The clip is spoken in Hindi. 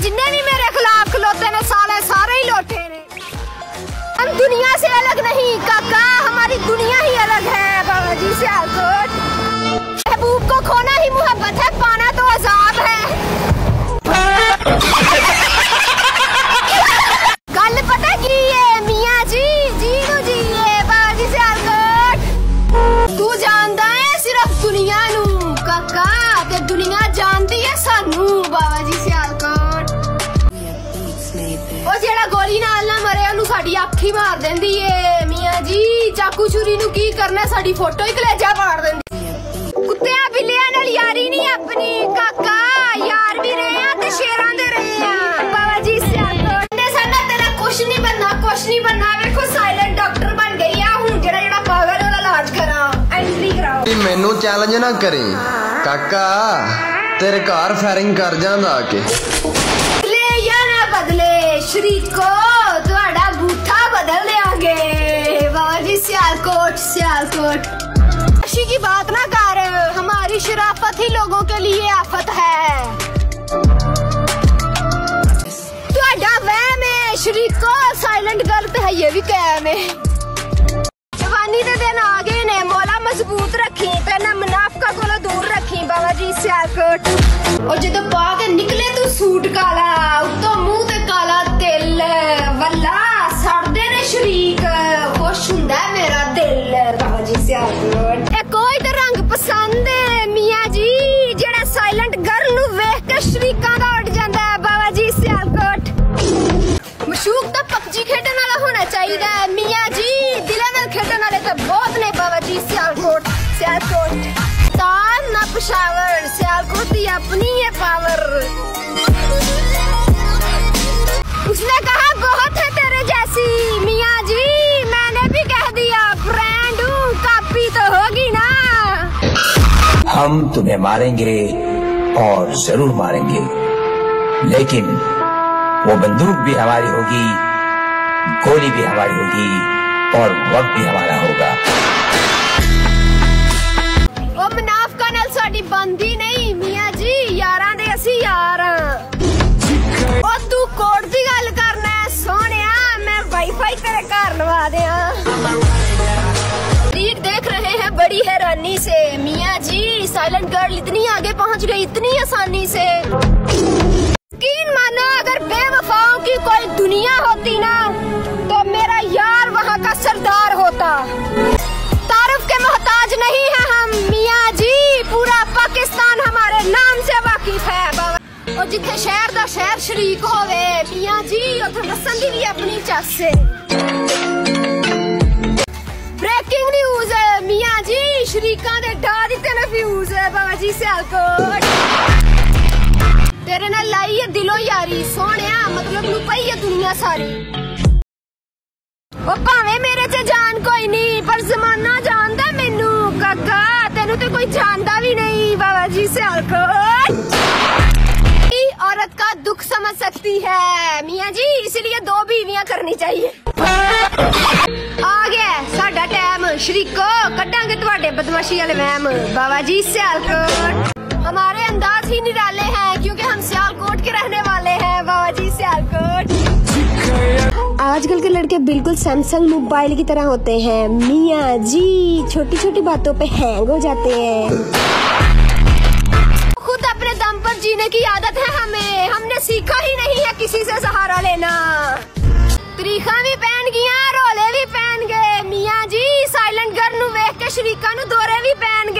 जिन्ने भी मेरे खिलाफ खलोते ने साले सारे ही लोटे ने। हम दुनिया से अलग नहीं काका, हमारी दुनिया ही अलग है बाबा जी सियालकोट। महबूब को खोना ही मोहब्बत है, पाना तो अजाब है। गल पता की है मियाँ जी, जीनू जी ये बाबा जी सियालकोट। तू जानदा है सिर्फ दुनिया नू काका, ते दुनिया जानती है सानू बाबा जी सियालकोट। ओ जेड़ा गोली नाल ना मरे ओनू साडी अख ही मार देंदी है मियाँ जी। चाकू छुरी नू की करना, साडी फोटो ही कलेजा पाड़ देंदी। कुत्तिया बिल्लियां नाल यारी नहीं अपनी काका, यार भी रहे हैं ते शेरां दे रहे हैं बाबा जी सियालकोट। ने साडा तेरा कुछ नहीं बनना, कुछ नहीं बनना। देखो साइलेंट डॉक्टर बन गई है हुण, जेड़ा जेड़ा पागल ओदा इलाज करा, एंट्री कराओ। मैनू चैलेंज ना करी काका, तेरे घर फायरिंग कर जांदा आके। बदले या ना बदले शरीको, तुहाडा बूथा बदल देंगे बाबा जी सियालकोट सियालकोट। खुशी की बात ना कर, हमारी शराफत ही लोगों के लिए आफत है। तुहाडा वहम है शरीको, साइलेंट गलत है ये भी कहम है। जवानी दे दिन आ गए ने, मौला मजबूत रखी ते ना मुनाफका कोलों दूर रखी बाबा जी सियालकोट। और जदों पा के निकले तू सूट काला, उत्तों मुंह ते काला तिल, वल्ला सड़दे ने शरीक, खुश हुंदा है मेरा दिल बाबा जी सियालकोट। ए कोई ते रंग पसंद है मियाँ जी, जेड़ा साइलेंट गर्ल नू वेख के शरीकां दा उड़ जांदा है बाबा जी सियालकोट। मशूक तो पबजी खेडन वाला होना चाहिए मियाँ जी, दिले नाल खेडन वाले तो बहुत ने बाबा जी सियालकोट सियालकोट। तान ना पेशावर, सियालकोट की अपनी है पावर। उसने कहा बहुत है तेरे जैसी मियाँ जी, मैंने भी कह दिया ब्रांड हूँ, कापी तो होगी ना। हम तुम्हें मारेंगे और जरूर मारेंगे, लेकिन वो बंदूक भी हमारी होगी, गोली भी हमारी होगी और वक्त भी हमारा होगा। वो मुनाफका नाल साडी बनदी नहीं मियाँ जी, यारां दे असी यार। ओ तू कोड दी गल करना है सोनिया, मैं वाईफाई तेरे घर लवा दिया। रीड देख रहे हैं बड़ी हैरानी से मियाँ जी, साइलेंट गर्ल इतनी आगे पहुँच गई इतनी आसानी से। यकीन मानो अगर बेवफाओं की कोई दुनिया होती ना, तो मेरा यार वहाँ का सरदार होता। तारुफ के मोहताज नहीं है हम मियाँ जी, पूरा पाकिस्तान हमारे नाम से वाकिफ है बाबा। और जिथे शहर दा शहर शरीक होवे मियाँ जी, उथे वसन दी भी अपनी चस से। ब्रेकिंग न्यूज है मियाँ जी, शरीकां दे डा दिते ने फ्यूज है बाबा जी सियालकोट। तेरे नाल लाई है दिलो यारी सोनिया, मतलब नू पई है दुनिया सारी। ओ भावे मेरे च जान कोई नहीं, पर जमाना जानदा मैनू काका, तेनू तो कोई जानदा भी नहीं बाबा जी सियालकोट। औरत का दुख समझ सकती है मियाँ जी, इसलिए 2 बीवियां करनी चाहिए। आ गया साडा टाइम शरीको, कड्डांगे तुहाडे बदमाशी वाले वहम बाबा जी सियालकोट। हमारे अंदाज ही निराले हैं क्योंकि हम सियालकोट के रहने वाले हैं बाबा जी सियालकोट। आजकल के लड़के बिल्कुल सैमसंग मोबाइल की तरह होते हैं मियाँ जी, छोटी छोटी बातों पे हैंग हो जाते हैं। खुद अपने दम पर जीने की आदत है हमें, हमने सीखा ही नहीं है किसी से सहारा लेना। तरीखा भी पहन गया, रोले भी पहन गए मियाँ जी, साइलेंट गर्ल नू वेख के शरीका नू दौरे भी पहन